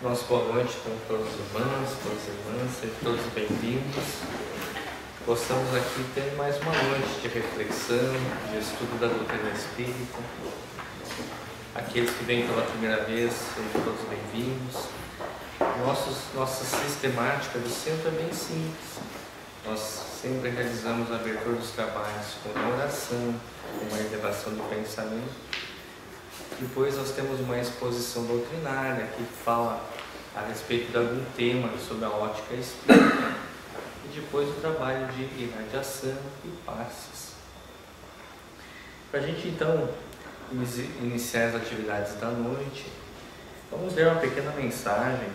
Nosso boa noite para todos os irmãos, todas as irmãs, sejam todos bem-vindos. Possamos aqui ter mais uma noite de reflexão, de estudo da doutrina espírita. Aqueles que vêm pela primeira vez, sejam todos bem-vindos. Nossa sistemática do centro é bem simples. Nós sempre realizamos a abertura dos trabalhos com uma oração, com uma elevação do pensamento. Depois nós temos uma exposição doutrinária que fala a respeito de algum tema sobre a ótica espírita. E depois o trabalho de irradiação e passes. Para a gente então iniciar as atividades da noite, vamos ler uma pequena mensagem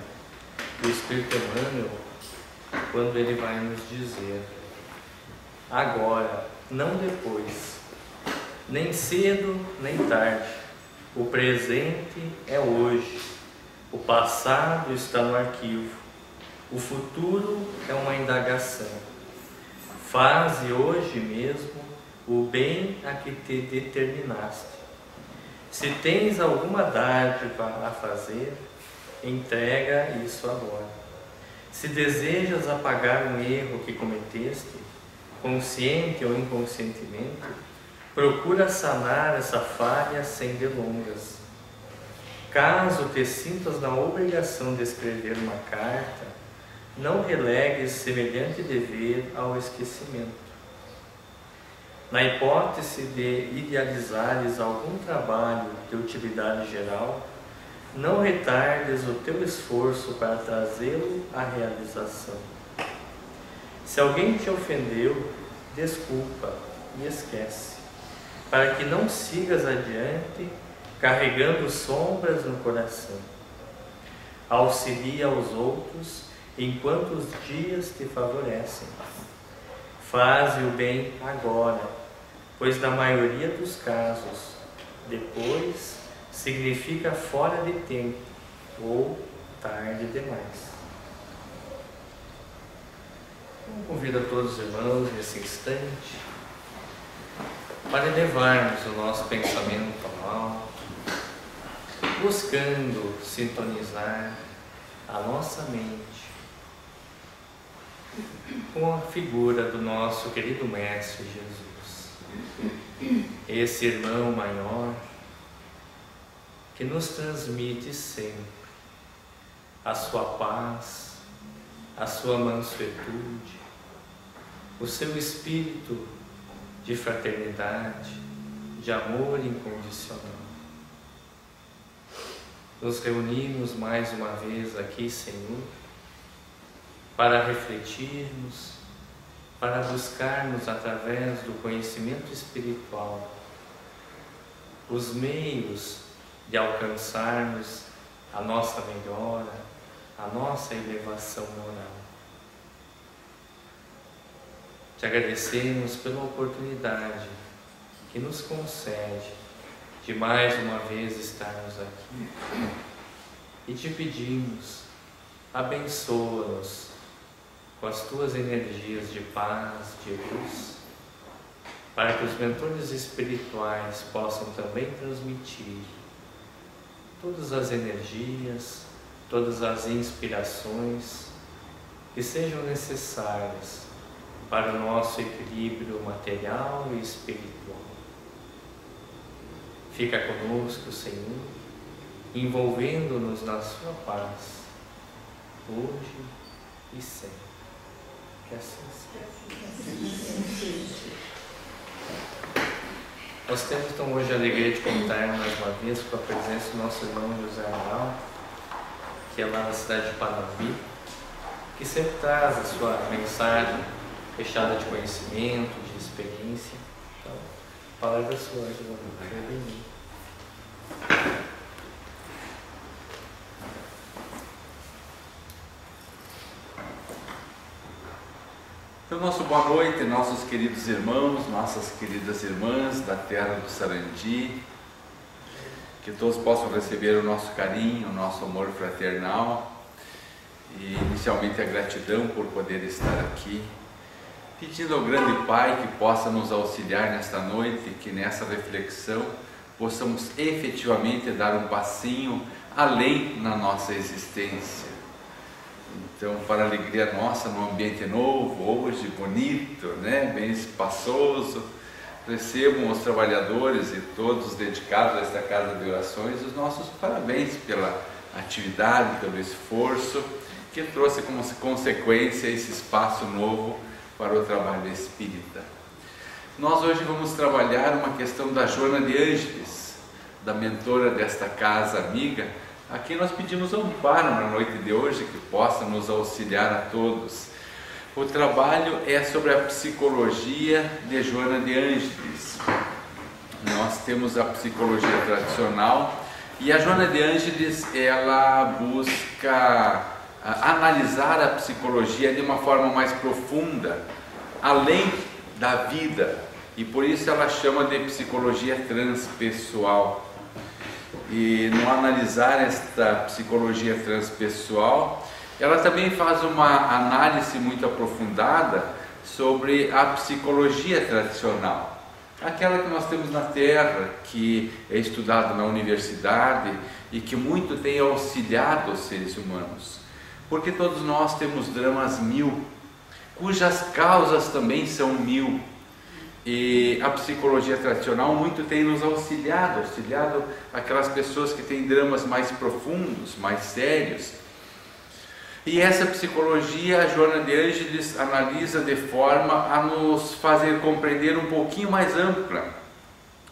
do Espírito Emmanuel, quando ele vai nos dizer: agora, não depois, nem cedo nem tarde, o presente é hoje, o passado está no arquivo, o futuro é uma indagação. Faze hoje mesmo o bem a que te determinaste. Se tens alguma dádiva a fazer, entrega isso agora. Se desejas apagar um erro que cometeste, consciente ou inconscientemente, procura sanar essa falha sem delongas. Caso te sintas na obrigação de escrever uma carta, não relegues semelhante dever ao esquecimento. Na hipótese de idealizares algum trabalho de utilidade geral, não retardes o teu esforço para trazê-lo à realização. Se alguém te ofendeu, desculpa e esquece, para que não sigas adiante carregando sombras no coração. Auxilia aos outros enquanto os dias te favorecem. Faze o bem agora, pois na maioria dos casos, depois significa fora de tempo ou tarde demais. Eu convido a todos os irmãos nesse instante para elevarmos o nosso pensamento ao alto, buscando sintonizar a nossa mente com a figura do nosso querido Mestre Jesus, esse irmão maior que nos transmite sempre a sua paz, a sua mansuetude, o seu espírito de fraternidade, de amor incondicional. Nos reunimos mais uma vez aqui, Senhor, para refletirmos, para buscarmos através do conhecimento espiritual os meios de alcançarmos a nossa melhora, a nossa elevação moral. Te agradecemos pela oportunidade que nos concede de mais uma vez estarmos aqui e te pedimos, abençoa-nos com as tuas energias de paz, de luz, para que os mentores espirituais possam também transmitir todas as energias, todas as inspirações que sejam necessárias para o nosso equilíbrio material e espiritual. Fica conosco, Senhor, envolvendo-nos na sua paz, hoje e sempre. Que assim seja. Nós temos então hoje a alegria de contar mais uma vez com a presença do nosso irmão José Amaral, que é lá na cidade de Panambi, que sempre traz a sua mensagem fechada de conhecimento, de experiência. Então, a palavra é sua, José Amaral. Bem-vindo. Então, nosso boa noite, nossos queridos irmãos, nossas queridas irmãs da terra do Sarandi, que todos possam receber o nosso carinho, o nosso amor fraternal e inicialmente a gratidão por poder estar aqui, pedindo ao grande Pai que possa nos auxiliar nesta noite, que nessa reflexão possamos efetivamente dar um passinho além na nossa existência. Então, para a alegria nossa, num ambiente novo, hoje, bonito, né? Bem espaçoso, recebam os trabalhadores e todos dedicados a esta casa de orações os nossos parabéns pela atividade, pelo esforço que trouxe como consequência esse espaço novo para o trabalho espírita. Nós hoje vamos trabalhar uma questão da Joana de Ângeles, da mentora desta casa amiga, a quem nós pedimos amparo na noite de hoje, que possa nos auxiliar a todos. O trabalho é sobre a psicologia de Joana de Ângeles. Nós temos a psicologia tradicional e a Joana de Ângeles, ela busca analisar a psicologia de uma forma mais profunda, além da vida, e por isso ela chama de psicologia transpessoal. E no analisar esta psicologia transpessoal, ela também faz uma análise muito aprofundada sobre a psicologia tradicional, aquela que nós temos na Terra, que é estudada na universidade e que muito tem auxiliado os seres humanos, porque todos nós temos dramas mil, cujas causas também são mil. E a psicologia tradicional muito tem nos auxiliado aquelas pessoas que têm dramas mais profundos, mais sérios. E essa psicologia, a Joana de Ângeles analisa de forma a nos fazer compreender um pouquinho mais ampla,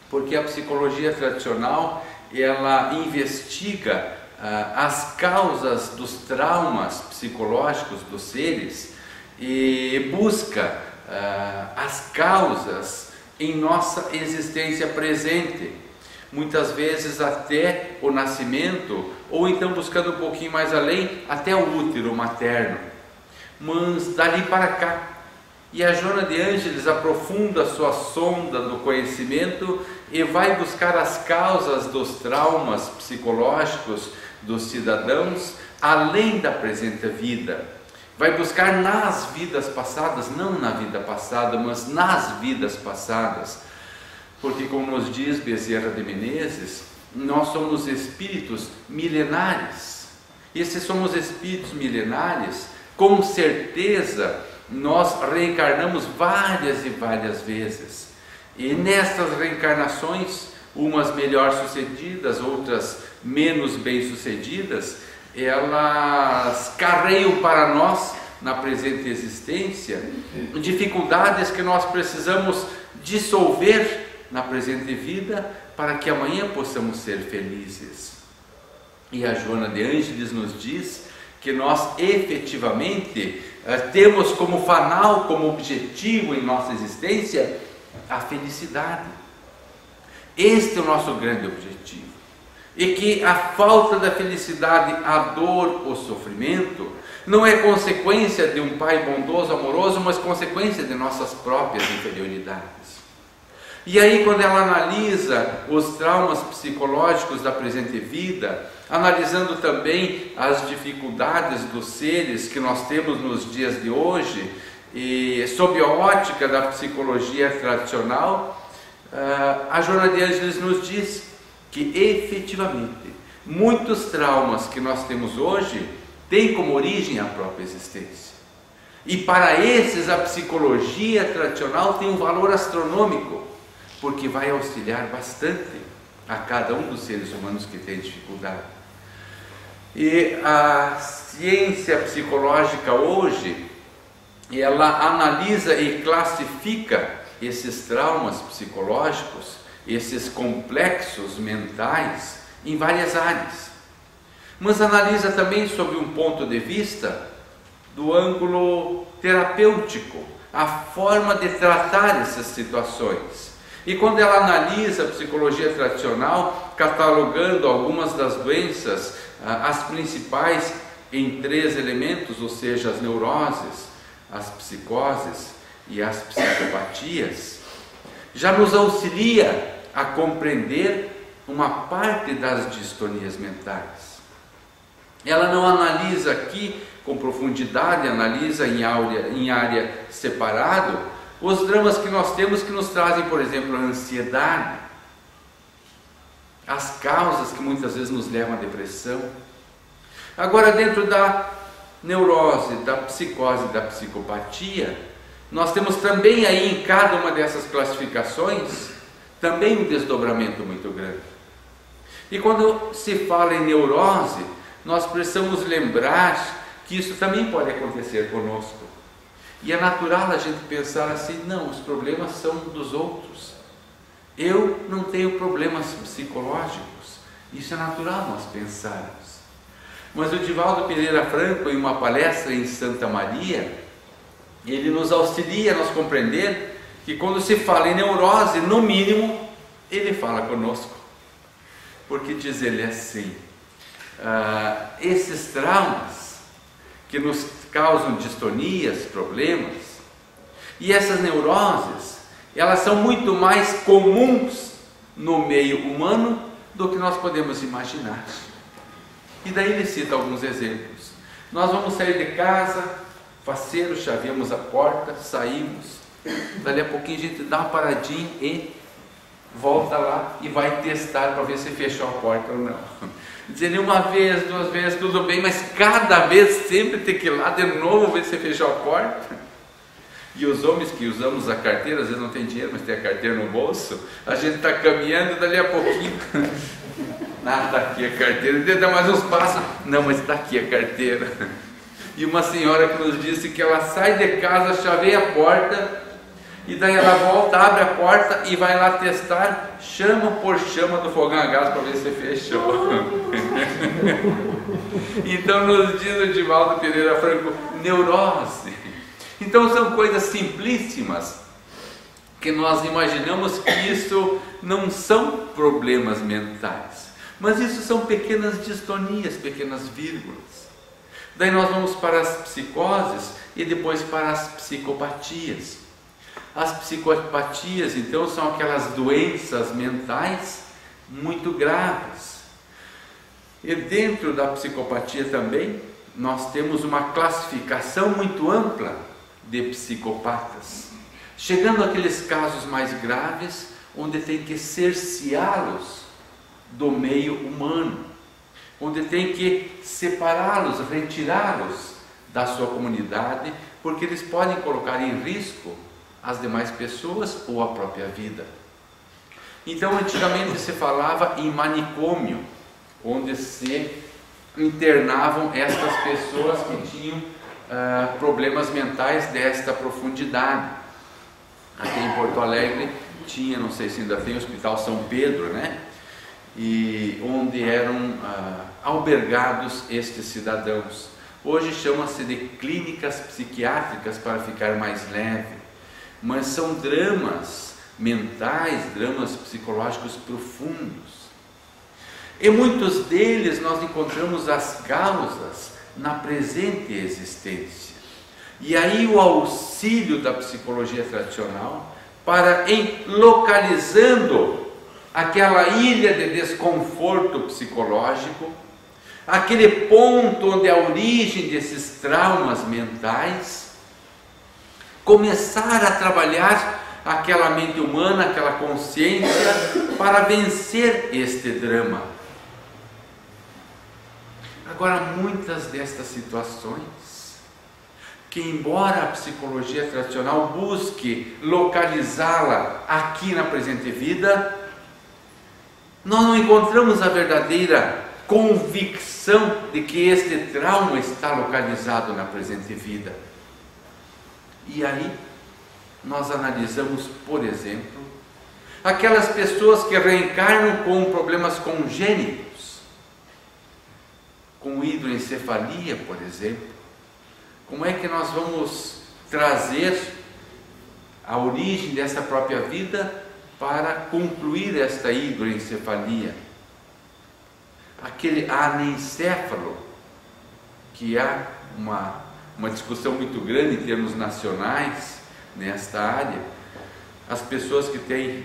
porque a psicologia tradicional, ela investiga as causas dos traumas psicológicos dos seres e busca as causas em nossa existência presente, muitas vezes até o nascimento, ou então buscando um pouquinho mais além, até o útero materno, mas dali para cá. E a Joana de Ângeles aprofunda a sua sonda do conhecimento e vai buscar as causas dos traumas psicológicos dos cidadãos, além da presente vida. Vai buscar nas vidas passadas, não na vida passada, mas nas vidas passadas. Porque, como nos diz Bezerra de Menezes, nós somos espíritos milenares. E se somos espíritos milenares, com certeza nós reencarnamos várias e várias vezes. E nestas reencarnações, umas melhor sucedidas, outras menos bem sucedidas, elas carregam para nós, na presente existência, dificuldades que nós precisamos dissolver na presente vida, para que amanhã possamos ser felizes. E a Joana de Ângeles nos diz que nós efetivamente temos como fanal, como objetivo em nossa existência, a felicidade. Este é o nosso grande objetivo. E que a falta da felicidade, a dor, o sofrimento, não é consequência de um Pai bondoso, amoroso, mas consequência de nossas próprias inferioridades. E aí, quando ela analisa os traumas psicológicos da presente vida, analisando também as dificuldades dos seres que nós temos nos dias de hoje, e sob a ótica da psicologia tradicional, a Joana de Ângeles nos diz que efetivamente muitos traumas que nós temos hoje têm como origem a própria existência. E para esses a psicologia tradicional tem um valor astronômico, porque vai auxiliar bastante a cada um dos seres humanos que tem dificuldade. E a ciência psicológica hoje, ela analisa e classifica esses traumas psicológicos, esses complexos mentais, em várias áreas. Mas analisa também sob um ponto de vista do ângulo terapêutico, a forma de tratar essas situações. E quando ela analisa a psicologia tradicional, catalogando algumas das doenças, as principais em 3 elementos, ou seja, as neuroses, as psicoses e as psicopatias, já nos auxilia a compreender uma parte das distonias mentais. Ela não analisa aqui com profundidade, analisa em área separado os dramas que nós temos que nos trazem, por exemplo, a ansiedade, as causas que muitas vezes nos levam à depressão. Agora, dentro da neurose, da psicose, da psicopatia, nós temos também aí em cada uma dessas classificações também um desdobramento muito grande. E quando se fala em neurose, nós precisamos lembrar que isso também pode acontecer conosco. E é natural a gente pensar assim: não, os problemas são dos outros. Eu não tenho problemas psicológicos. Isso é natural nós pensarmos. Mas o Divaldo Pereira Franco, em uma palestra em Santa Maria, ele nos auxilia a nos compreender que quando se fala em neurose, no mínimo, ele fala conosco. Porque diz ele assim: esses traumas que nos causam distonias, problemas, e essas neuroses, elas são muito mais comuns no meio humano do que nós podemos imaginar. E daí ele cita alguns exemplos. Nós vamos sair de casa, faceiro, chaveamos a porta, saímos, dali a pouquinho a gente dá uma paradinha e volta lá e vai testar para ver se fechou a porta ou não. Dizer uma vez, duas vezes, tudo bem, mas cada vez sempre tem que ir lá de novo ver se fechou a porta. E os homens que usamos a carteira, às vezes não tem dinheiro, mas tem a carteira no bolso, a gente está caminhando, dali a pouquinho, está aqui a carteira, dá mais uns passos, não, mas está aqui a carteira. E uma senhora que nos disse que ela sai de casa, chaveia a porta, e daí ela volta, abre a porta e vai lá testar chama por chama do fogão a gás para ver se fechou. Então nos diz o Divaldo Pereira Franco, neurose. Então são coisas simplíssimas que nós imaginamos que isso não são problemas mentais, mas isso são pequenas distonias, pequenas vírgulas. Daí nós vamos para as psicoses e depois para as psicopatias. As psicopatias, então, são aquelas doenças mentais muito graves. E dentro da psicopatia também, nós temos uma classificação muito ampla de psicopatas, chegando àqueles casos mais graves, onde tem que cerceá-los do meio humano, onde tem que separá-los, retirá-los da sua comunidade, porque eles podem colocar em risco as demais pessoas ou a própria vida. Então, antigamente se falava em manicômio, onde se internavam estas pessoas que tinham problemas mentais desta profundidade. Aqui em Porto Alegre tinha, não sei se ainda tem, o Hospital São Pedro, né? E onde eram albergados estes cidadãos. Hoje chama-se de clínicas psiquiátricas para ficar mais leve, mas são dramas mentais, dramas psicológicos profundos. Em muitos deles nós encontramos as causas na presente existência. E aí o auxílio da psicologia tradicional para, em localizando aquela ilha de desconforto psicológico, aquele ponto onde a origem desses traumas mentais, começar a trabalhar aquela mente humana, aquela consciência, para vencer este drama. Agora, muitas destas situações, que embora a psicologia tradicional busque localizá-la aqui na presente vida, nós não encontramos a verdadeira convicção de que este trauma está localizado na presente vida. E aí, nós analisamos, por exemplo, aquelas pessoas que reencarnam com problemas congênitos, com hidroencefalia, por exemplo. Como é que nós vamos trazer a origem dessa própria vida para concluir esta hidroencefalia? Aquele anencéfalo, que há uma discussão muito grande em termos nacionais nesta área, as pessoas que têm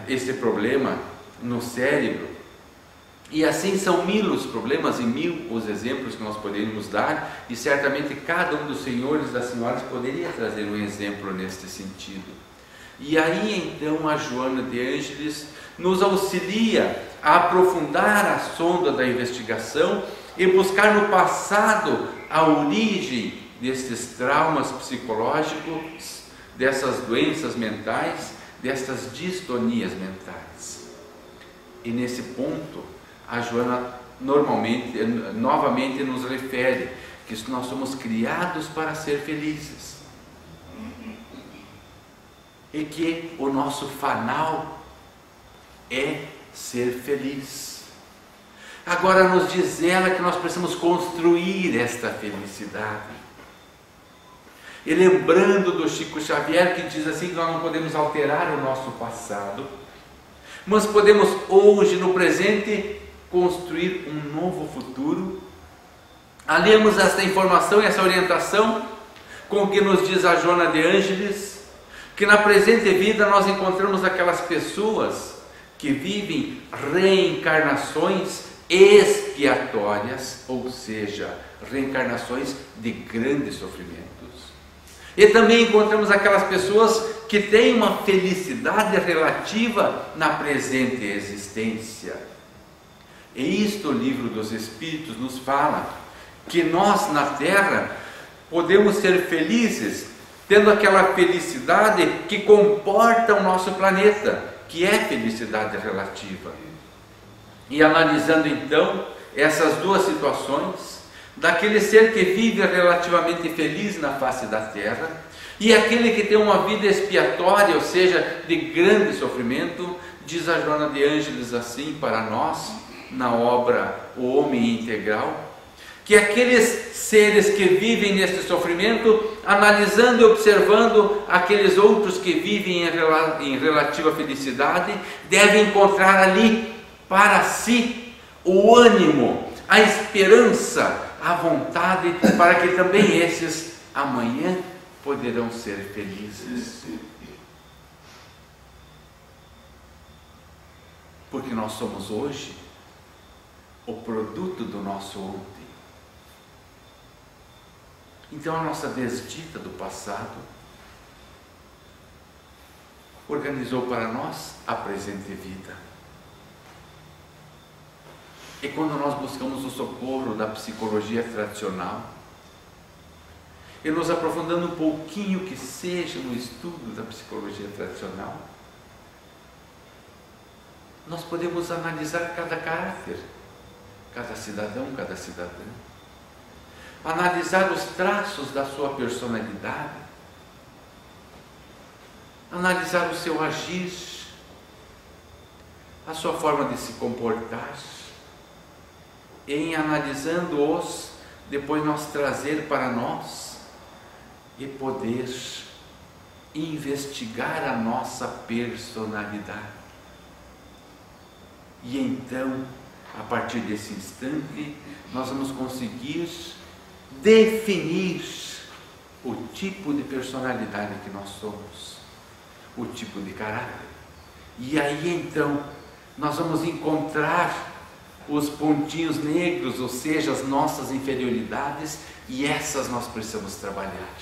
esse problema no cérebro, e assim são mil os problemas e mil os exemplos que nós poderíamos dar, e certamente cada um dos senhores e das senhoras poderia trazer um exemplo neste sentido. E aí então a Joana de Ângeles nos auxilia a aprofundar a sonda da investigação e buscar no passado a origem destes traumas psicológicos, dessas doenças mentais, dessas distonias mentais. E nesse ponto, a Joana novamente nos refere que nós somos criados para ser felizes e que o nosso fanal é ser feliz. Agora nos diz ela que nós precisamos construir esta felicidade. E lembrando do Chico Xavier, que diz assim, que nós não podemos alterar o nosso passado, mas podemos hoje, no presente, construir um novo futuro. Aliamos esta informação e essa orientação com o que nos diz a Joana de Ângeles, que na presente vida nós encontramos aquelas pessoas que vivem reencarnações expiatórias, ou seja, reencarnações de grandes sofrimentos. E também encontramos aquelas pessoas que têm uma felicidade relativa na presente existência. E isto o Livro dos Espíritos nos fala, que nós na Terra podemos ser felizes, tendo aquela felicidade que comporta o nosso planeta, que é felicidade relativa. E analisando então essas duas situações, daquele ser que vive relativamente feliz na face da terra e aquele que tem uma vida expiatória, ou seja, de grande sofrimento, diz a Joana de Ângeles assim para nós, na obra O Homem Integral, que aqueles seres que vivem neste sofrimento, analisando e observando aqueles outros que vivem em relativa felicidade, devem encontrar ali para si o ânimo, a esperança, a vontade, para que também esses amanhã poderão ser felizes. Porque nós somos hoje o produto do nosso ontem. Então a nossa desdita do passado organizou para nós a presente vida. E quando nós buscamos o socorro da psicologia tradicional, e nos aprofundando um pouquinho que seja no estudo da psicologia tradicional, nós podemos analisar cada caráter, cada cidadão, cada cidadã, analisar os traços da sua personalidade, analisar o seu agir, a sua forma de se comportar, e em analisando-os, depois nós trazer para nós e poder investigar a nossa personalidade. E então, a partir desse instante, nós vamos conseguir definir o tipo de personalidade que nós somos, o tipo de caráter. E aí então, nós vamos encontrar os pontinhos negros, ou seja, as nossas inferioridades, e essas nós precisamos trabalhar.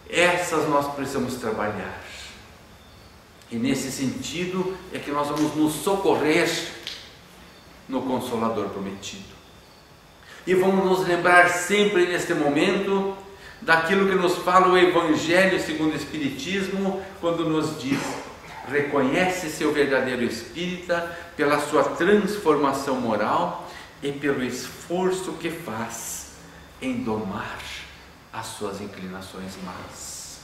Essas nós precisamos trabalhar. E nesse sentido é que nós vamos nos socorrer no Consolador prometido. E vamos nos lembrar sempre neste momento daquilo que nos fala o Evangelho segundo o Espiritismo, quando nos diz: reconhece seu verdadeiro espírita pela sua transformação moral e pelo esforço que faz em domar as suas inclinações más.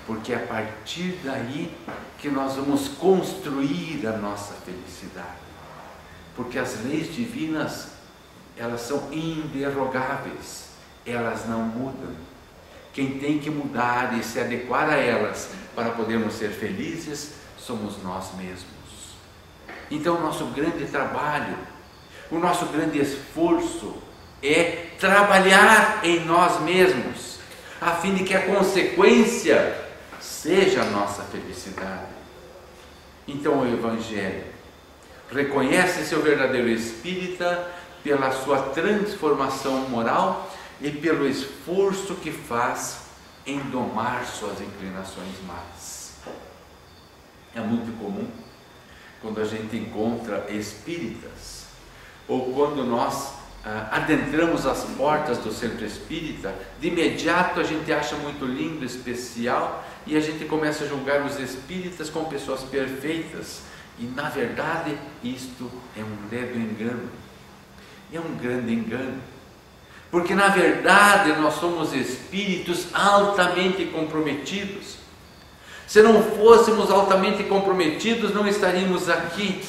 Porque é a partir daí que nós vamos construir a nossa felicidade. Porque as leis divinas, elas são inderrogáveis, elas não mudam. Quem tem que mudar e se adequar a elas para podermos ser felizes, somos nós mesmos. Então o nosso grande trabalho, o nosso grande esforço é trabalhar em nós mesmos, a fim de que a consequência seja a nossa felicidade. Então o Evangelho reconhece seu verdadeiro espírita pela sua transformação moral e pelo esforço que faz em domar suas inclinações más. É muito comum quando a gente encontra espíritas, ou quando nós adentramos as portas do centro espírita, de imediato a gente acha muito lindo, especial, e a gente começa a julgar os espíritas como pessoas perfeitas, e na verdade isto é um leve engano, é um grande engano, porque na verdade nós somos espíritos altamente comprometidos. Se não fôssemos altamente comprometidos, não estaríamos aqui.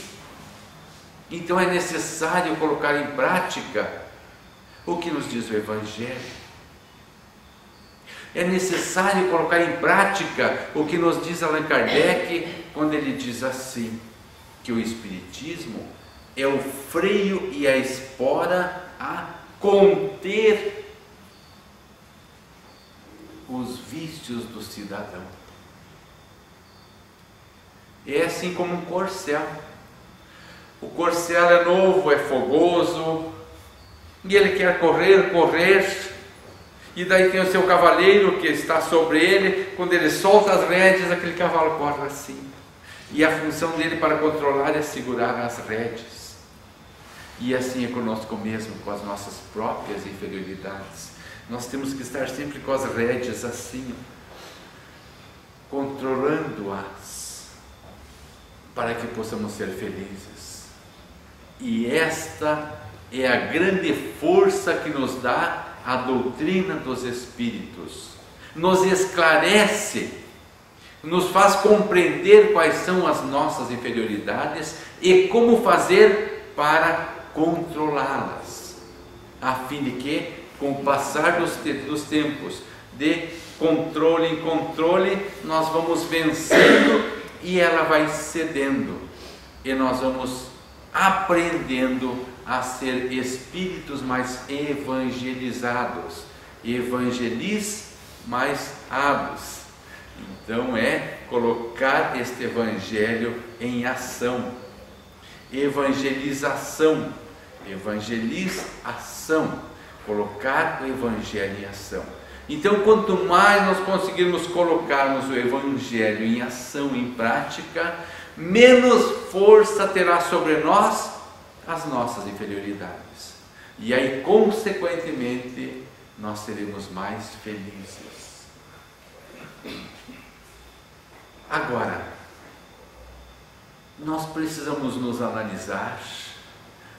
Então é necessário colocar em prática o que nos diz o Evangelho. É necessário colocar em prática o que nos diz Allan Kardec, quando ele diz assim, que o Espiritismo é o freio e a espora a conter os vícios do cidadão. É assim como um corcel. O corcel é novo, é fogoso, e ele quer correr, e daí tem o seu cavaleiro que está sobre ele. Quando ele solta as rédeas, aquele cavalo corre assim, e a função dele para controlar é segurar as rédeas. E assim é conosco mesmo, com as nossas próprias inferioridades. Nós temos que estar sempre com as rédeas assim, controlando-as, para que possamos ser felizes. E esta é a grande força que nos dá a doutrina dos Espíritos. Nos esclarece, nos faz compreender quais são as nossas inferioridades e como fazer para controlá-las, a fim de que, com o passar dos tempos, de controle em controle, nós vamos vencendo e ela vai cedendo, e nós vamos aprendendo a ser espíritos mais evangelizados, evangelis mais hábeis. Então é colocar este evangelho em ação, evangelização, evangelização, colocar o evangelho em ação. Então, quanto mais nós conseguirmos colocarmos o evangelho em ação, em prática, menos força terá sobre nós as nossas inferioridades. E aí, consequentemente, nós seremos mais felizes. Agora, nós precisamos nos analisar,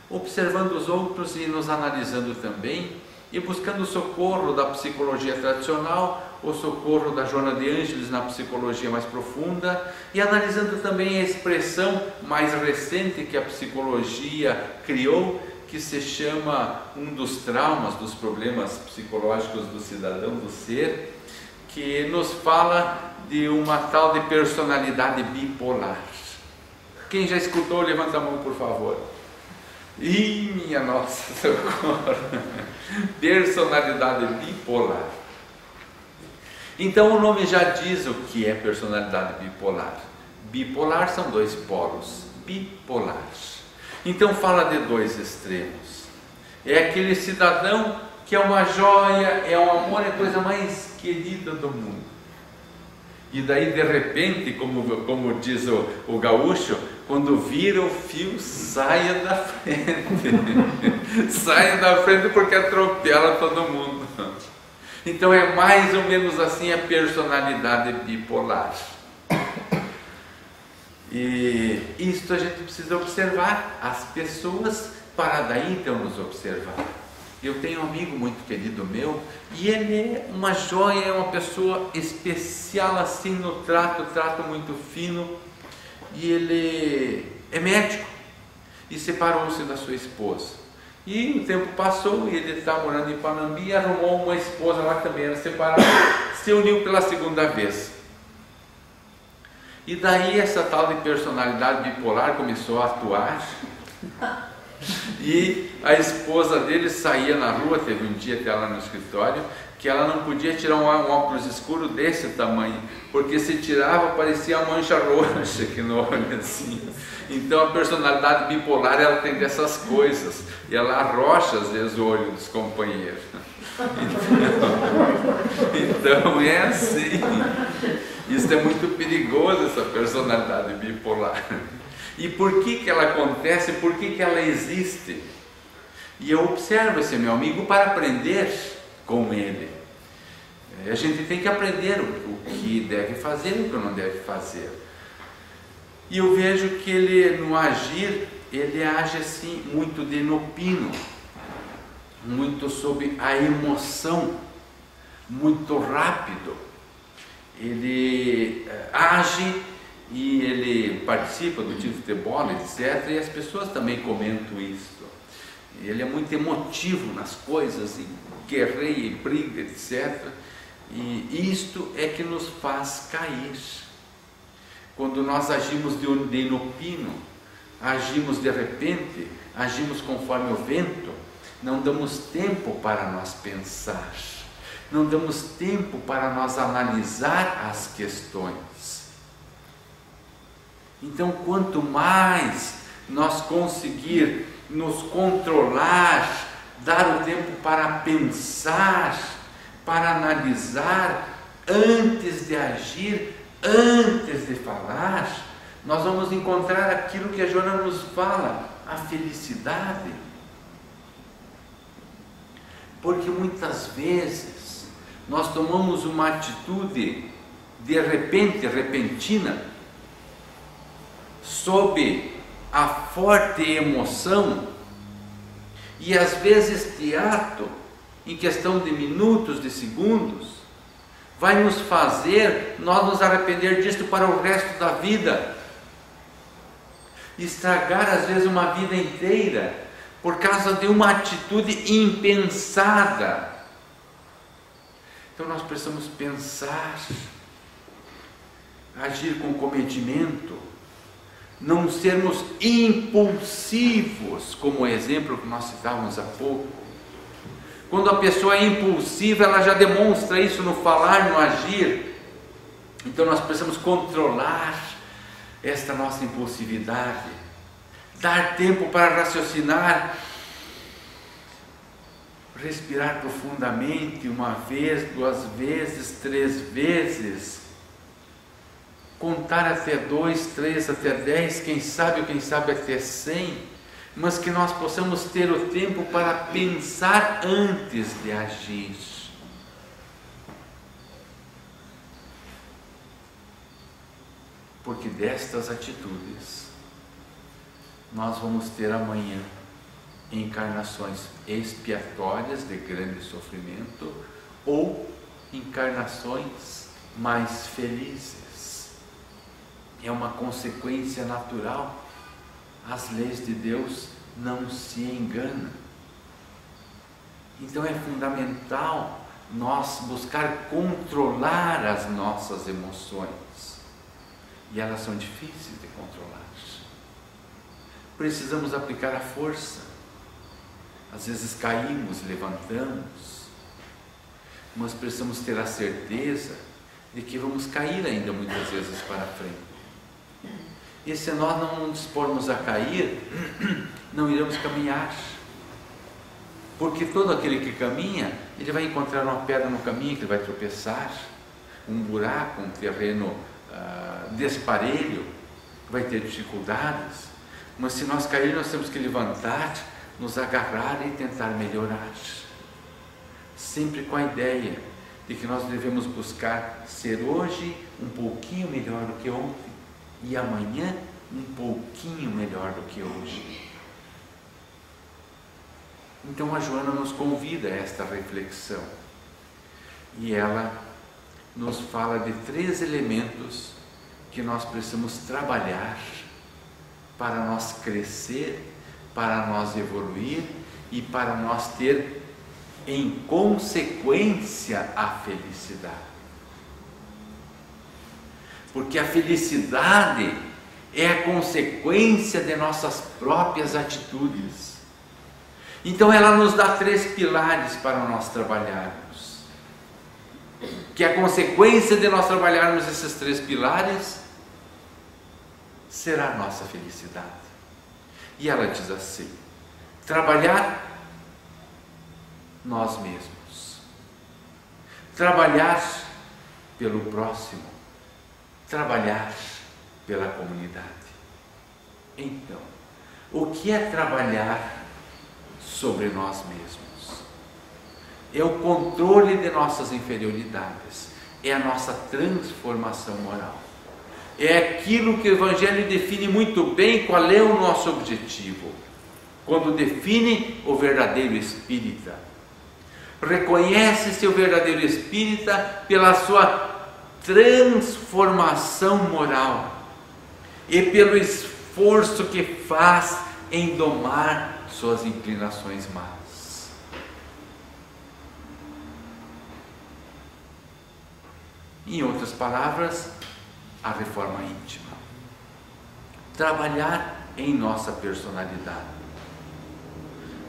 observando os outros e nos analisando também, e buscando o socorro da psicologia tradicional, o socorro da Joana de Ângeles na psicologia mais profunda, e analisando também a expressão mais recente que a psicologia criou, que se chama um dos traumas, dos problemas psicológicos do cidadão, do ser, que nos fala de uma tal de personalidade bipolar. Quem já escutou, levanta a mão, por favor. Ih, minha nossa, socorro! Personalidade bipolar. Então o nome já diz o que é personalidade bipolar. Bipolar são dois polos, bipolar. Então fala de dois extremos. É aquele cidadão que é uma joia, é um amor, é a coisa mais querida do mundo. E daí de repente, como diz o gaúcho, quando vira o fio, saia da frente. Saia da frente porque atropela todo mundo. Então é mais ou menos assim a personalidade bipolar. E isso a gente precisa observar as pessoas para daí então nos observar. Eu tenho um amigo muito querido meu, e ele é uma joia, é uma pessoa especial assim no trato muito fino, e ele é médico, e separou-se da sua esposa. E o tempo passou, e ele está morando em Panambi, e arrumou uma esposa lá que também era separada, se uniu pela segunda vez. E daí essa tal de personalidade bipolar começou a atuar, e a esposa dele saía na rua, teve um dia até lá no escritório, que ela não podia tirar um óculos escuro desse tamanho, porque se tirava parecia uma mancha roxa aqui no olho assim. Então a personalidade bipolar, ela tem dessas coisas, e ela arrocha às vezes o olho dos companheiros. Então é assim. Isso é muito perigoso, essa personalidade bipolar. E por que ela acontece? Por que ela existe? E eu observo esse meu amigo para aprender com ele. A gente tem que aprender o que deve fazer e o que não deve fazer. E eu vejo que ele, no agir, ele age assim, muito de inopino, muito sob a emoção, muito rápido. Ele age e ele participa do time de futebol, etc. E as pessoas também comentam isso. Ele é muito emotivo nas coisas, e guerreia e briga, etc. E isto é que nos faz cair. Quando nós agimos de inopino, agimos de repente, agimos conforme o vento, não damos tempo para nós pensar, não damos tempo para nós analisar as questões. Então, quanto mais nós conseguir nos controlar, dar o tempo para pensar, para analisar, antes de agir, antes de falar, nós vamos encontrar aquilo que a Joana nos fala, a felicidade. Porque muitas vezes nós tomamos uma atitude de repente, repentina, sob a forte emoção, e às vezes este ato, em questão de minutos, de segundos, vai nos fazer nós nos arrepender disto para o resto da vida, estragar às vezes uma vida inteira por causa de uma atitude impensada. Então nós precisamos pensar, agir com comedimento, não sermos impulsivos, como o exemplo que nós citávamos há pouco. Quando a pessoa é impulsiva, ela já demonstra isso no falar, no agir. Então nós precisamos controlar esta nossa impulsividade, dar tempo para raciocinar, respirar profundamente, uma vez, 2 vezes, 3 vezes, contar até 2, 3, até 10, quem sabe até 100, mas que nós possamos ter o tempo para pensar antes de agir. Porque destas atitudes nós vamos ter amanhã encarnações expiatórias de grande sofrimento ou encarnações mais felizes. É uma consequência natural. As leis de Deus não se enganam. Então é fundamental nós buscar controlar as nossas emoções. E elas são difíceis de controlar. Precisamos aplicar a força. Às vezes caímos, levantamos, mas precisamos ter a certeza de que vamos cair ainda muitas vezes para frente. E se nós não nos dispormos a cair, não iremos caminhar. Porque todo aquele que caminha, ele vai encontrar uma pedra no caminho que ele vai tropeçar, um buraco, um terreno desparelho, vai ter dificuldades. Mas se nós cairmos, nós temos que levantar, nos agarrar e tentar melhorar. Sempre com a ideia de que nós devemos buscar ser hoje um pouquinho melhor do que ontem e amanhã um pouquinho melhor do que hoje. Então a Joana nos convida a esta reflexão e ela nos fala de 3 elementos que nós precisamos trabalhar para nós crescer, para nós evoluir e para nós ter em consequência a felicidade. Porque a felicidade é a consequência de nossas próprias atitudes. Então ela nos dá 3 pilares para nós trabalharmos. Que a consequência de nós trabalharmos esses 3 pilares será a nossa felicidade. E ela diz assim: trabalhar nós mesmos, trabalhar pelo próximo, trabalhar pela comunidade. Então, o que é trabalhar sobre nós mesmos? É o controle de nossas inferioridades, é a nossa transformação moral. É aquilo que o Evangelho define muito bem qual é o nosso objetivo, quando define o verdadeiro espírita. Reconhece-se o verdadeiro espírita pela sua transformação moral e pelo esforço que faz em domar suas inclinações más. Em outras palavras, a reforma íntima. Trabalhar em nossa personalidade.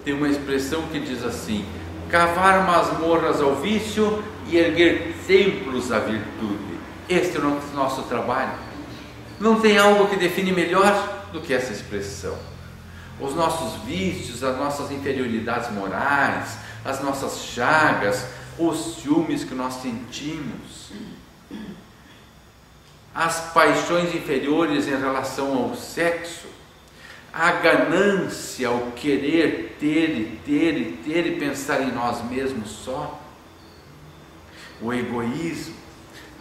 Tem uma expressão que diz assim: cavar masmorras ao vício e erguer templos à virtude. Este é o nosso trabalho. Não tem algo que define melhor do que essa expressão. Os nossos vícios, as nossas inferioridades morais, as nossas chagas, os ciúmes que nós sentimos, as paixões inferiores em relação ao sexo, a ganância, o querer ter e pensar em nós mesmos só, o egoísmo,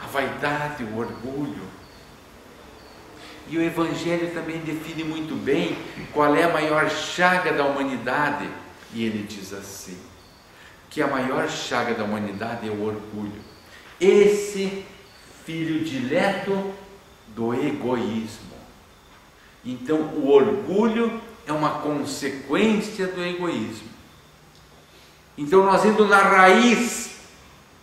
a vaidade, o orgulho. E o Evangelho também define muito bem qual é a maior chaga da humanidade. E ele diz assim, que a maior chaga da humanidade é o orgulho. Esse filho dileto do egoísmo. Então, o orgulho é uma consequência do egoísmo. Então, nós indo na raiz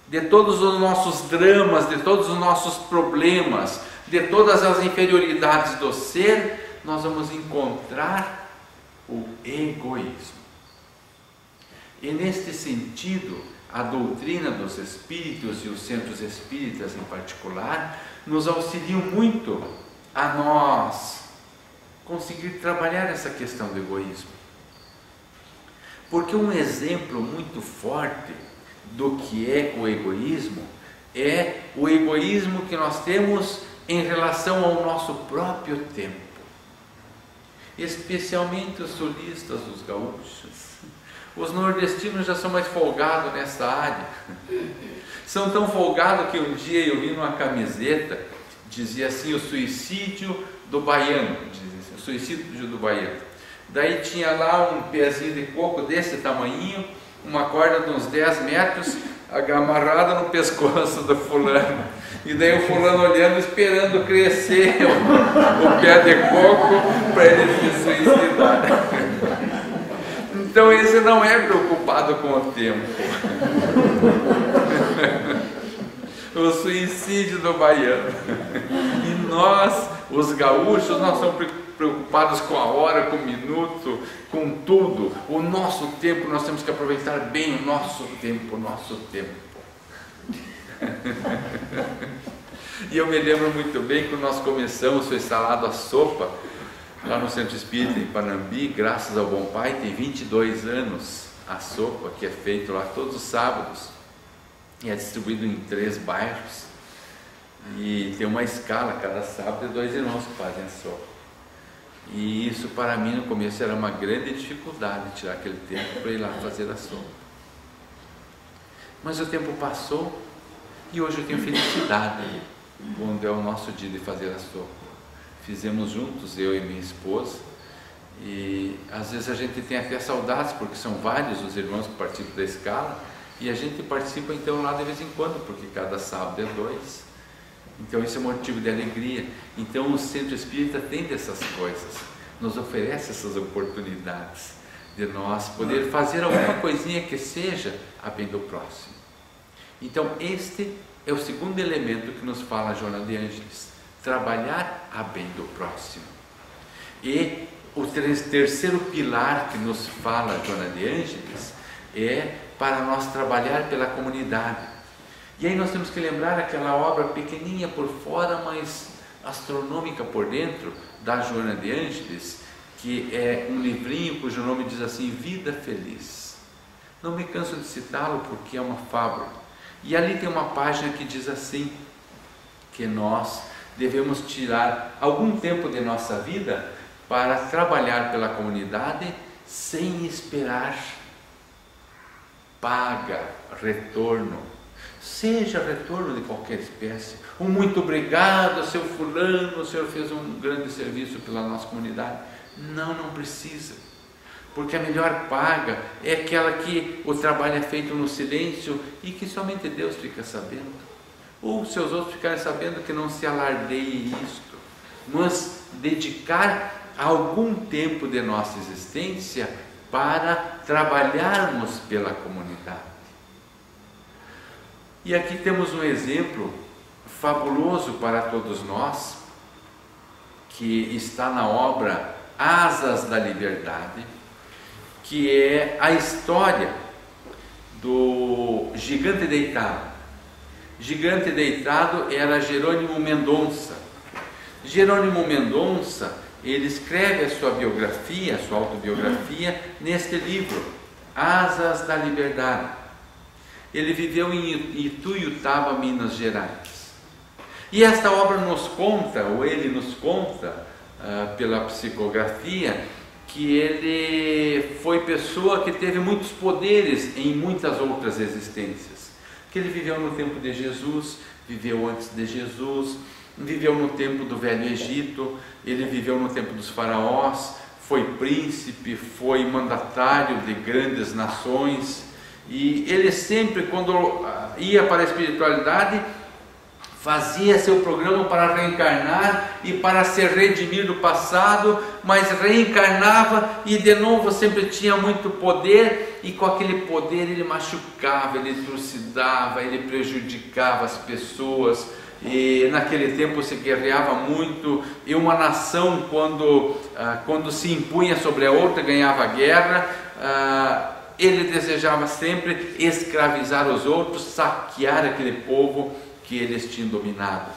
de todos os nossos dramas, de todos os nossos problemas, de todas as inferioridades do ser, nós vamos encontrar o egoísmo. E neste sentido, a doutrina dos espíritos e os centros espíritas em particular nos auxiliam muito a nós conseguir trabalhar essa questão do egoísmo. Porque um exemplo muito forte do que é o egoísmo é o egoísmo que nós temos em relação ao nosso próprio tempo. Especialmente os sulistas, os gaúchos. Os nordestinos já são mais folgados nessa área. São tão folgados que um dia eu vi numa camiseta, dizia assim, o suicídio do baiano, dizia assim, o suicídio do baiano. Daí tinha lá um pezinho de coco desse tamanhinho, uma corda de uns 10 metros, amarrada no pescoço do fulano. E daí o fulano olhando, esperando crescer o pé de coco para ele se suicidar. Então esse não é preocupado com o tempo. O suicídio do baiano. E nós, os gaúchos, nós somos preocupados com a hora, com o minuto, com tudo. O nosso tempo, nós temos que aproveitar bem o nosso tempo, E eu me lembro muito bem quando nós começamos, foi instalado a sopa lá no Centro Espírita em Panambi, graças ao Bom Pai, tem 22 anos a sopa, que é feito lá todos os sábados, e é distribuído em 3 bairros, e tem uma escala, cada sábado é 2 irmãos que fazem a sopa. E isso para mim no começo era uma grande dificuldade, tirar aquele tempo para ir lá fazer a sopa. Mas o tempo passou, e hoje eu tenho felicidade, quando é o nosso dia de fazer a sopa. Fizemos juntos, eu e minha esposa, e às vezes a gente tem até saudades, porque são vários os irmãos que participam da escala, e a gente participa então lá de vez em quando, porque cada sábado é 2, então isso é motivo de alegria. Então o Centro Espírita tem dessas coisas, nos oferece essas oportunidades de nós poder fazer alguma coisinha que seja a bem do próximo. Então este é o segundo elemento que nos fala Joana de Ângeles, trabalhar a bem do próximo. E o terceiro pilar que nos fala Joana de Ângeles é para nós trabalhar pela comunidade. E aí nós temos que lembrar aquela obra pequenininha por fora, mas astronômica por dentro, da Joana de Ângeles, que é um livrinho cujo nome diz assim, Vida Feliz. Não me canso de citá-lo porque é uma fábula. E ali tem uma página que diz assim, que nós devemos tirar algum tempo de nossa vida para trabalhar pela comunidade sem esperar paga, retorno, seja retorno de qualquer espécie. Um muito obrigado, seu fulano, o senhor fez um grande serviço pela nossa comunidade. Não precisa, porque a melhor paga é aquela que o trabalho é feito no silêncio e que somente Deus fica sabendo, ou se os outros ficarem sabendo, que não se alardeie isto, mas dedicar algum tempo de nossa existência para trabalharmos pela comunidade. E aqui temos um exemplo fabuloso para todos nós, que está na obra Asas da Liberdade, que é a história do gigante deitado. Gigante deitado era Jerônimo Mendonça. Jerônimo Mendonça, ele escreve a sua biografia, a sua autobiografia, neste livro, Asas da Liberdade. Ele viveu em Ituiutaba, Minas Gerais. E esta obra nos conta, ou ele nos conta, pela psicografia, que ele foi pessoa que teve muitos poderes em muitas outras existências. Que ele viveu no tempo de Jesus, viveu antes de Jesus, viveu no tempo do Velho Egito, ele viveu no tempo dos faraós, foi príncipe, foi mandatário de grandes nações, e ele sempre, quando ia para a espiritualidade, fazia seu programa para reencarnar e para se redimir do passado, mas reencarnava e de novo sempre tinha muito poder, e com aquele poder ele machucava, ele trucidava, ele prejudicava as pessoas. E naquele tempo se guerreava muito, e uma nação quando se impunha sobre a outra, ganhava a guerra, ele desejava sempre escravizar os outros, saquear aquele povo que eles tinham dominado,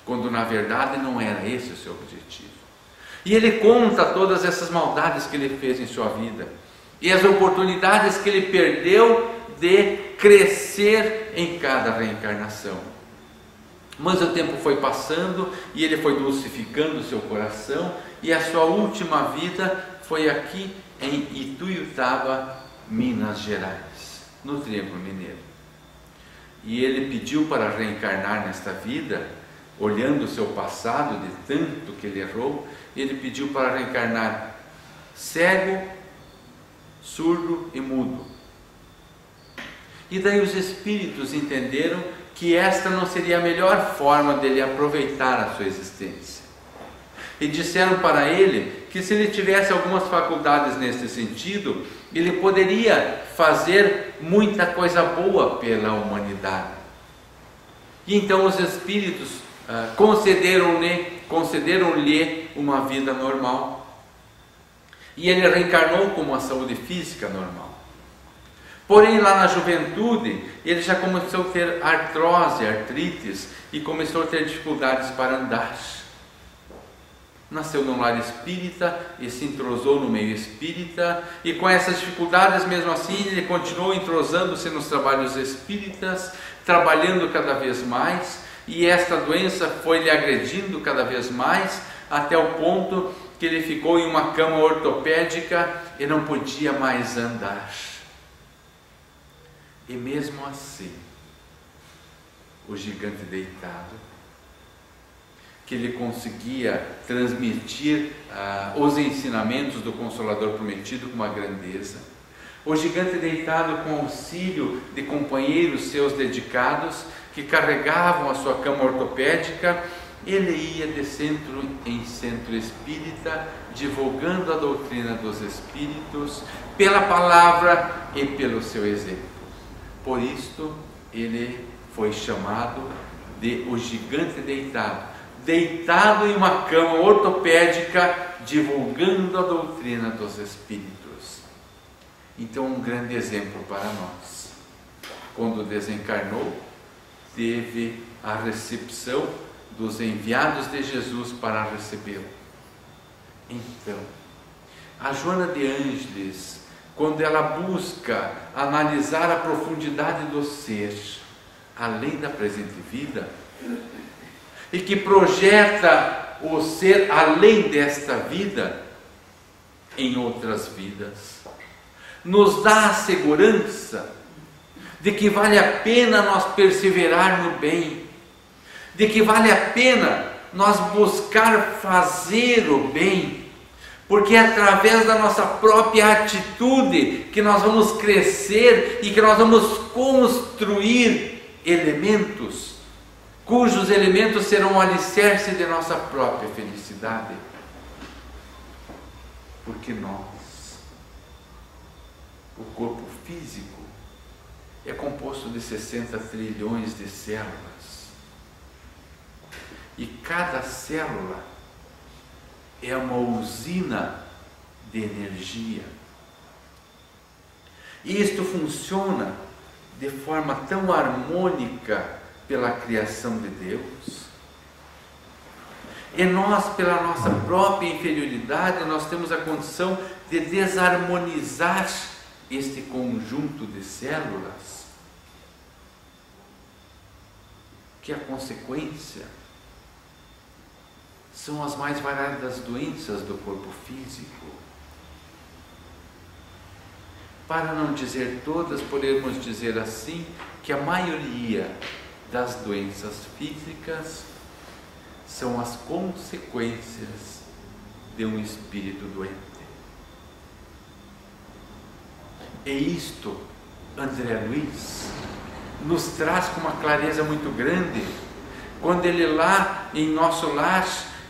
quando na verdade não era esse o seu objetivo. E ele conta todas essas maldades que ele fez em sua vida, e as oportunidades que ele perdeu de crescer em cada reencarnação. Mas o tempo foi passando e ele foi dulcificando o seu coração, e a sua última vida foi aqui em Ituiutaba, Minas Gerais, no Triângulo Mineiro. E ele pediu para reencarnar nesta vida, olhando o seu passado, de tanto que ele errou, ele pediu para reencarnar cego, surdo e mudo. E daí os espíritos entenderam que esta não seria a melhor forma dele aproveitar a sua existência. E disseram para ele que se ele tivesse algumas faculdades nesse sentido, ele poderia fazer muita coisa boa pela humanidade. E então os espíritos concederam-lhe uma vida normal. E ele reencarnou com uma saúde física normal. Porém, lá na juventude, ele já começou a ter artrose, artrites, e começou a ter dificuldades para andar. Nasceu num lar espírita e se entrosou no meio espírita, e com essas dificuldades, mesmo assim, ele continuou entrosando-se nos trabalhos espíritas, trabalhando cada vez mais, e esta doença foi lhe agredindo cada vez mais, até o ponto que ele ficou em uma cama ortopédica e não podia mais andar. E mesmo assim, o gigante deitado, que ele conseguia transmitir os ensinamentos do Consolador Prometido com uma grandeza, o gigante deitado, com auxílio de companheiros seus dedicados, que carregavam a sua cama ortopédica, ele ia de centro em centro espírita, divulgando a doutrina dos espíritos, pela palavra e pelo seu exemplo. Por isto, ele foi chamado de o gigante deitado, deitado em uma cama ortopédica, divulgando a doutrina dos espíritos. Então, um grande exemplo para nós. Quando desencarnou, teve a recepção dos enviados de Jesus para recebê-lo. Então, a Joana de Ângeles, quando ela busca analisar a profundidade do ser, além da presente vida, e que projeta o ser além desta vida, em outras vidas, nos dá a segurança de que vale a pena nós perseverar no bem, de que vale a pena nós buscar fazer o bem, porque é através da nossa própria atitude que nós vamos crescer e que nós vamos construir elementos, cujos elementos serão o alicerce de nossa própria felicidade. Porque nós, o corpo físico, é composto de 60 trilhões de células. E cada célula é uma usina de energia. E isto funciona de forma tão harmônica pela criação de Deus. E nós, pela nossa própria inferioridade, nós temos a condição de desarmonizar este conjunto de células, que a consequência são as mais variadas doenças do corpo físico. Para não dizer todas, podemos dizer assim, que a maioria das doenças físicas são as consequências de um espírito doente. E isto, André Luiz nos traz com uma clareza muito grande, quando ele lá em Nosso Lar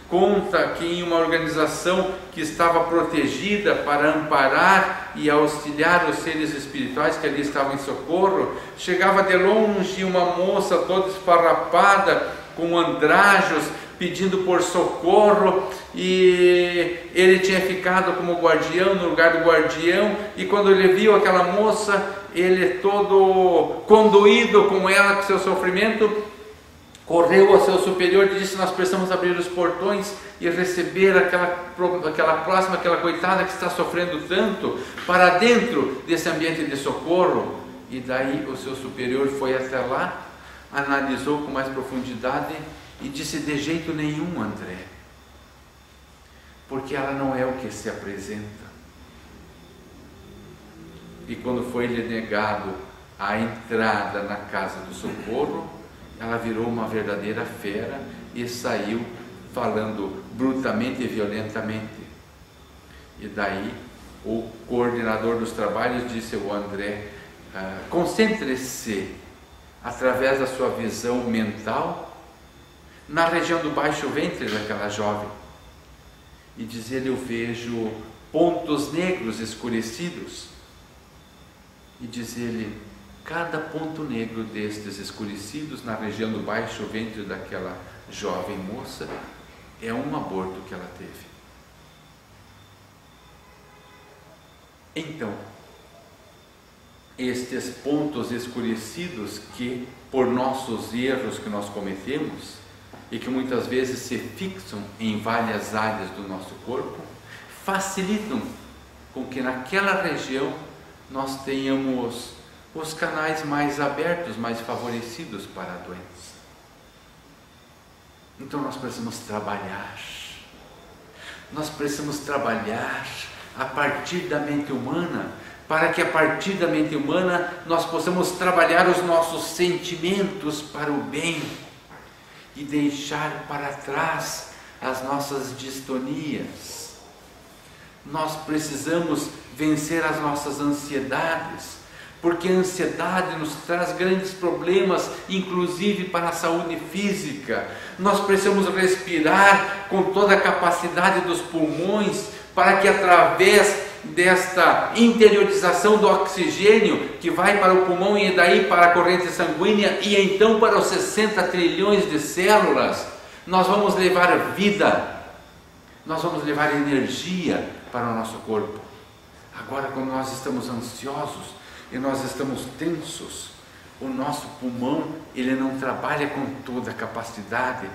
conta que em uma organização que estava protegida para amparar e auxiliar os seres espirituais que ali estavam em socorro, chegava de longe uma moça toda esfarrapada, com andrajos, pedindo por socorro, e ele tinha ficado como guardião, no lugar do guardião, e quando ele viu aquela moça, ele todo condoído com ela, com seu sofrimento, correu ao seu superior e disse: nós precisamos abrir os portões e receber aquela próxima, aquela coitada que está sofrendo tanto, para dentro desse ambiente de socorro. E daí o seu superior foi até lá, analisou com mais profundidade e disse: de jeito nenhum, André, porque ela não é o que se apresenta. E quando foi lhe negado a entrada na casa do socorro, ela virou uma verdadeira fera e saiu falando brutalmente e violentamente. E daí o coordenador dos trabalhos disse ao André: concentre-se através da sua visão mental na região do baixo ventre daquela jovem. E diz ele: eu vejo pontos negros escurecidos. E diz ele: cada ponto negro destes escurecidos na região do baixo ventre daquela jovem moça é um aborto que ela teve. Então, estes pontos escurecidos que, por nossos erros que nós cometemos, e que muitas vezes se fixam em várias áreas do nosso corpo, facilitam com que naquela região nós tenhamos os canais mais abertos, mais favorecidos para a doença. Então nós precisamos trabalhar a partir da mente humana, para que a partir da mente humana nós possamos trabalhar os nossos sentimentos para o bem e deixar para trás as nossas distonias. Nós precisamos vencer as nossas ansiedades, porque a ansiedade nos traz grandes problemas, inclusive para a saúde física. Nós precisamos respirar com toda a capacidade dos pulmões, para que através desta interiorização do oxigênio, que vai para o pulmão e daí para a corrente sanguínea e então para os 60 trilhões de células, nós vamos levar vida, nós vamos levar energia para o nosso corpo. Agora, quando nós estamos ansiosos e nós estamos tensos, o nosso pulmão, ele não trabalha com toda a capacidade,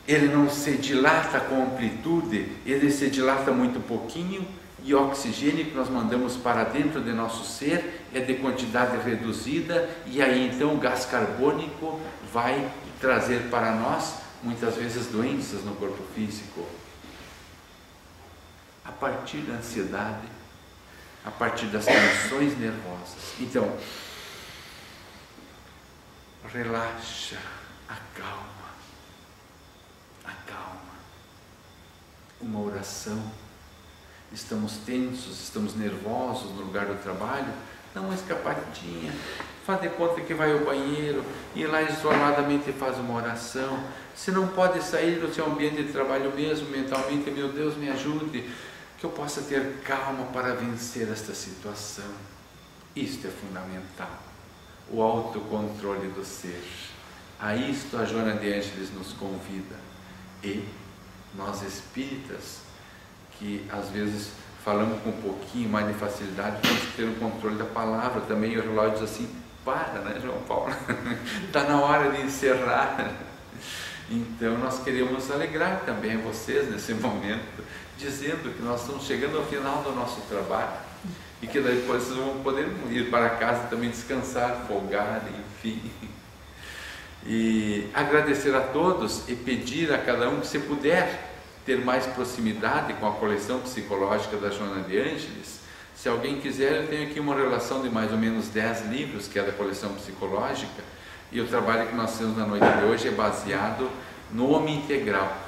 ele não se dilata com amplitude, ele se dilata muito pouquinho, e o oxigênio que nós mandamos para dentro de nosso ser é de quantidade reduzida, e aí então o gás carbônico vai trazer para nós muitas vezes doenças no corpo físico. a partir da ansiedade, a partir das tensões nervosas. Então, relaxa, acalma. Uma oração. Estamos tensos, estamos nervosos no lugar do trabalho, dá uma escapadinha, faz de conta que vai ao banheiro, e lá isoladamente faz uma oração. Se não pode sair do seu ambiente de trabalho mesmo, mentalmente, meu Deus, me ajude, que eu possa ter calma para vencer esta situação. Isto é fundamental, o autocontrole do ser. A isto a Joana de Ângeles nos convida. E nós espíritas, que às vezes falamos com um pouquinho mais de facilidade, temos que ter o controle da palavra também. O relógio diz assim, para, né, João Paulo? Está na hora de encerrar. Então nós queremos alegrar também vocês nesse momento, dizendo que nós estamos chegando ao final do nosso trabalho e que depois vocês vão poder ir para casa também descansar, folgar, enfim. E agradecer a todos e pedir a cada um que, se puder ter mais proximidade com a coleção psicológica da Joana de Ângeles, se alguém quiser, eu tenho aqui uma relação de mais ou menos 10 livros, que é da coleção psicológica, e o trabalho que nós temos na noite de hoje é baseado no Homem Integral.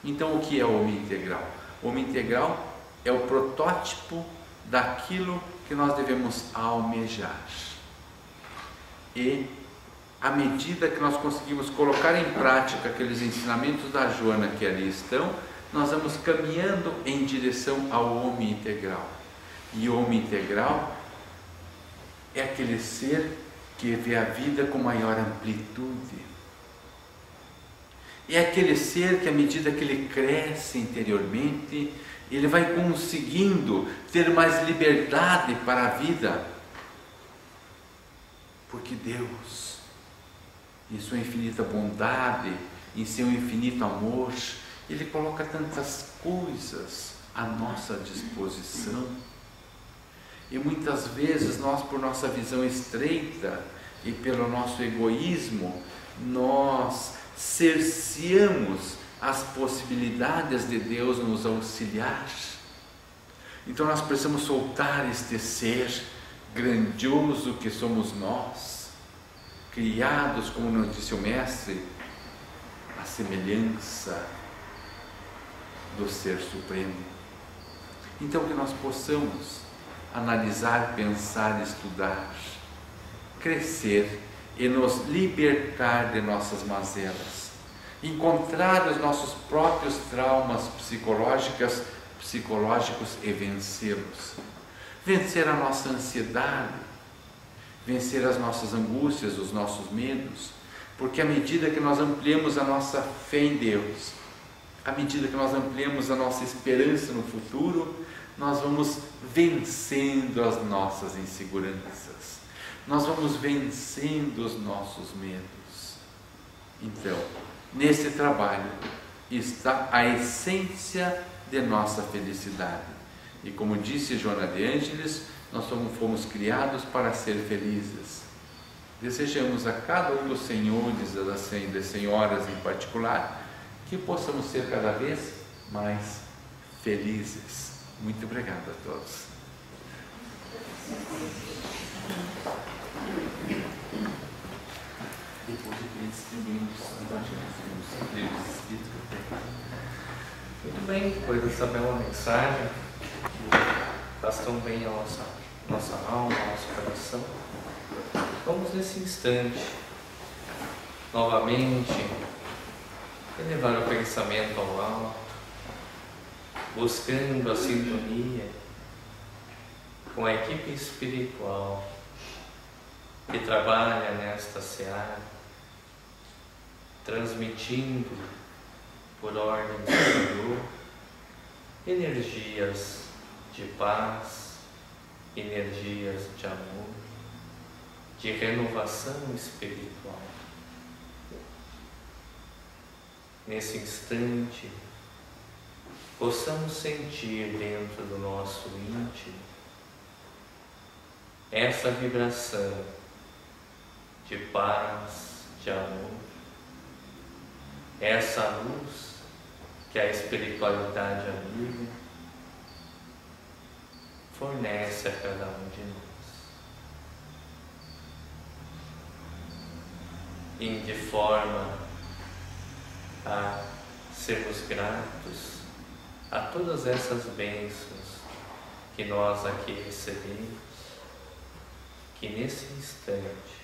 Então, o que é o Homem Integral? O Homem Integral é o protótipo daquilo que nós devemos almejar. E à medida que nós conseguimos colocar em prática aqueles ensinamentos da Joana que ali estão, nós vamos caminhando em direção ao homem integral. E o homem integral é aquele ser que vê a vida com maior amplitude. É aquele ser que, à medida que ele cresce interiormente, ele vai conseguindo ter mais liberdade para a vida, porque Deus, em sua infinita bondade, em seu infinito amor, Ele coloca tantas coisas à nossa disposição. E muitas vezes nós, por nossa visão estreita e pelo nosso egoísmo, nós cerceamos as possibilidades de Deus nos auxiliar. Então nós precisamos soltar este ser grandioso que somos nós, criados, como nos disse o Mestre, à semelhança do Ser Supremo. Então que nós possamos analisar, pensar, estudar, crescer e nos libertar de nossas mazelas, encontrar os nossos próprios traumas psicológicos e vencê-los, vencer a nossa ansiedade, vencer as nossas angústias, os nossos medos, porque à medida que nós ampliamos a nossa fé em Deus, à medida que nós ampliamos a nossa esperança no futuro, nós vamos vencendo as nossas inseguranças, nós vamos vencendo os nossos medos. Então, nesse trabalho está a essência de nossa felicidade. E como disse Joana de Ângeles, nós fomos criados para ser felizes. Desejamos a cada um dos senhores e das senhoras em particular que possamos ser cada vez mais felizes. Muito obrigado a todos. Depois eu queria distribuir os livros escritos que eu tenho. Muito bem, depois dessa bela mensagem, faz tão bem a nossa alma, ao nosso coração. Vamos nesse instante, novamente, elevar o pensamento ao alto, buscando a sintonia com a equipe espiritual que trabalha nesta seara, transmitindo por ordem superior energias de paz, energias de amor, de renovação espiritual. Nesse instante, possamos sentir dentro do nosso íntimo essa vibração de paz, de amor, essa luz que a espiritualidade amiga fornece a cada um de nós. E de forma a sermos gratos a todas essas bênçãos que nós aqui recebemos, que nesse instante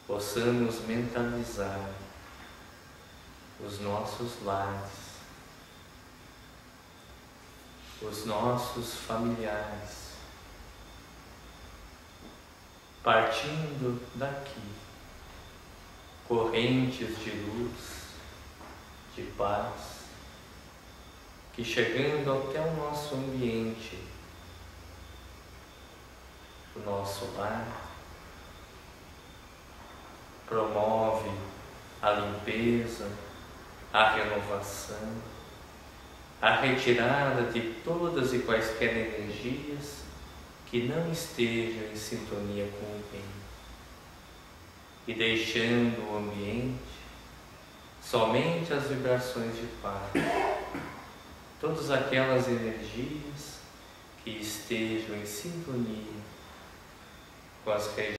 possamos mentalizar os nossos lares, os nossos familiares, partindo daqui, correntes de luz, de paz, que chegando até o nosso ambiente, o nosso lar, promove a limpeza, a renovação, a retirada de todas e quaisquer energias que não estejam em sintonia com o bem, e deixando o ambiente somente as vibrações de paz, todas aquelas energias que estejam em sintonia com as regiões